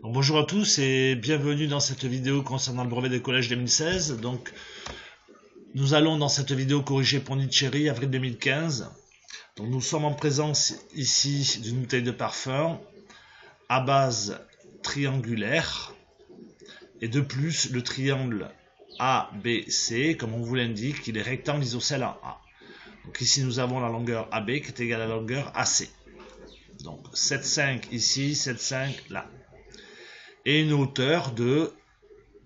Donc, bonjour à tous et bienvenue dans cette vidéo concernant le brevet des collèges 2016. Nous allons dans cette vidéo corriger Pondicherry, avril 2015. Donc, nous sommes en présence ici d'une bouteille de parfum à base triangulaire. Et de plus, le triangle ABC, comme on vous l'indique, il est rectangle isocèle en A. Donc ici, nous avons la longueur AB qui est égale à la longueur AC. Donc 7,5 ici, 7,5 là. Et une hauteur de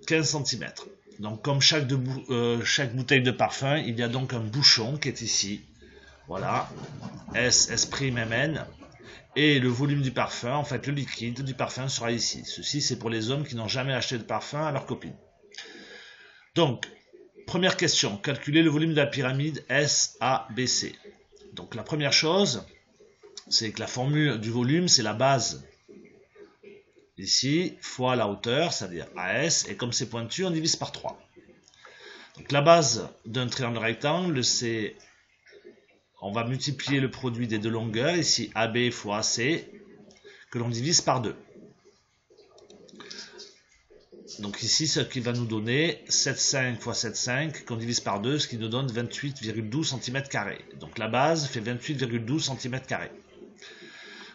15 cm. Donc comme chaque bouteille de parfum, il y a donc un bouchon qui est ici. Voilà, S''Mn. Et le volume du parfum, en fait le liquide du parfum sera ici. Ceci c'est pour les hommes qui n'ont jamais acheté de parfum à leur copine. Donc, première question, calculer le volume de la pyramide SABC. Donc la première chose, c'est que la formule du volume, c'est la base ici, fois la hauteur, c'est-à-dire AS, et comme c'est pointu, on divise par 3. Donc la base d'un triangle rectangle, c'est, on va multiplier le produit des deux longueurs, ici AB fois AC, que l'on divise par 2. Donc ici, ce qui va nous donner 7,5 fois 7,5 qu'on divise par 2, ce qui nous donne 28,12 cm². Donc la base fait 28,12 cm².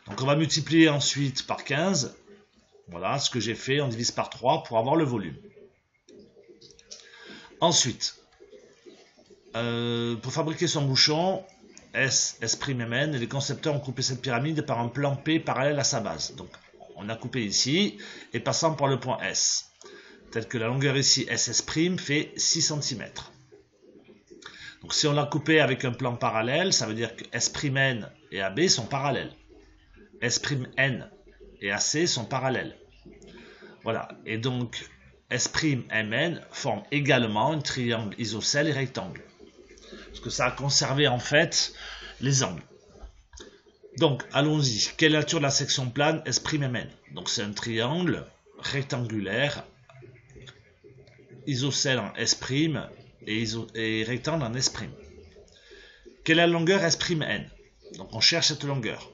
Donc on va multiplier ensuite par 15. Voilà ce que j'ai fait, on divise par 3 pour avoir le volume. Ensuite, pour fabriquer son bouchon, S''Mn, les concepteurs ont coupé cette pyramide par un plan P parallèle à sa base. Donc on a coupé ici, et passant par le point S. Tel que la longueur ici, SS' fait 6 cm. Donc si on l'a coupé avec un plan parallèle, ça veut dire que S'N et AB sont parallèles. S'N et AC sont parallèles. Voilà, et donc S'Mn forme également un triangle isocèle et rectangle. Parce que ça a conservé en fait les angles. Donc allons-y, quelle est la nature de la section plane S'Mn? Donc c'est un triangle rectangulaire, isocèle en S' et rectangle en S'. Quelle est la longueur S'N? Donc on cherche cette longueur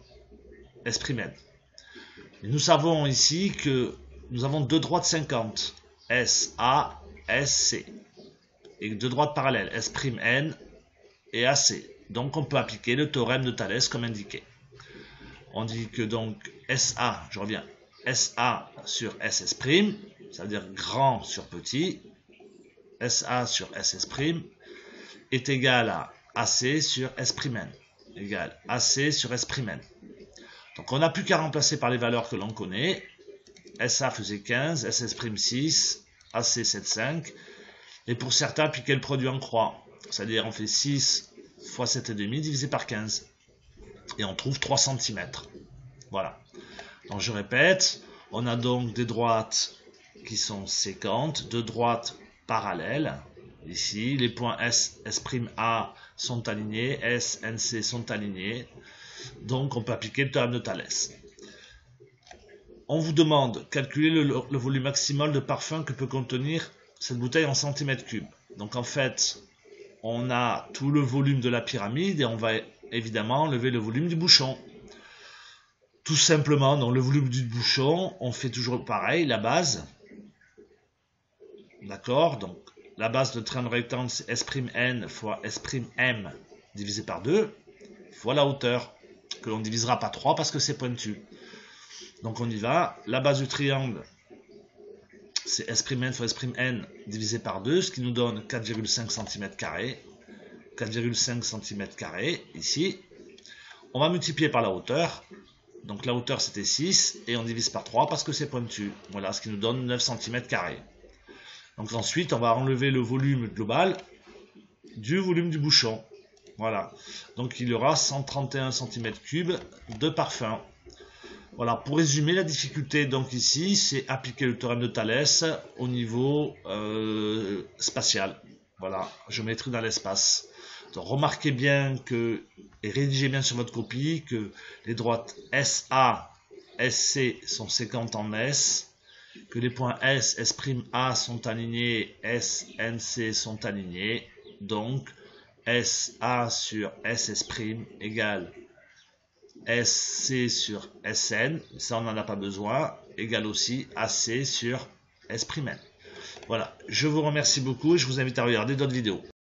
S'N. Et nous savons ici que nous avons deux droites 50, SA, SC, et deux droites parallèles, S'N et AC. Donc on peut appliquer le théorème de Thalès comme indiqué. On dit que donc SA, je reviens, SA sur SS', ça veut dire grand sur petit, SA sur SS' est égal à AC sur S'N, égal AC sur S'N. Donc on n'a plus qu'à remplacer par les valeurs que l'on connaît. SA faisait 15, SS' 6, AC 7,5. Et pour certains, appliquer le produit en croix. C'est-à-dire on fait 6 fois 7,5 divisé par 15. Et on trouve 3 cm. Voilà. Donc je répète, on a donc des droites qui sont séquentes, deux droites parallèles. Ici, les points S'A sont alignés, S, NC sont alignés. Donc on peut appliquer le théorème de Thalès. On vous demande calculer le volume maximal de parfum que peut contenir cette bouteille en centimètres cubes. Donc en fait, on a tout le volume de la pyramide et on va évidemment enlever le volume du bouchon. Tout simplement, dans le volume du bouchon, on fait toujours pareil, la base. D'accord? Donc la base de triangle rectangle, c'est S'N fois S'M divisé par 2 fois la hauteur, que l'on divisera par 3 parce que c'est pointu. Donc on y va, la base du triangle, c'est S'N fois S'N divisé par 2, ce qui nous donne 4,5 cm². 4,5 cm² ici. On va multiplier par la hauteur. Donc la hauteur c'était 6 et on divise par 3 parce que c'est pointu. Voilà, ce qui nous donne 9 cm². Donc ensuite, on va enlever le volume global du volume du bouchon. Voilà. Donc il y aura 131 cm³ de parfum. Voilà, pour résumer, la difficulté donc ici, c'est appliquer le théorème de Thalès au niveau spatial. Voilà, géométrie dans l'espace. Donc remarquez bien que, et rédigez bien sur votre copie, que les droites SA, SC sont séquentes en S, que les points S, S'A sont alignés, S, NC sont alignés. Donc SA sur SS' égale SC sur SN, ça on n'en a pas besoin, égale aussi AC sur S'. Voilà, je vous remercie beaucoup et je vous invite à regarder d'autres vidéos.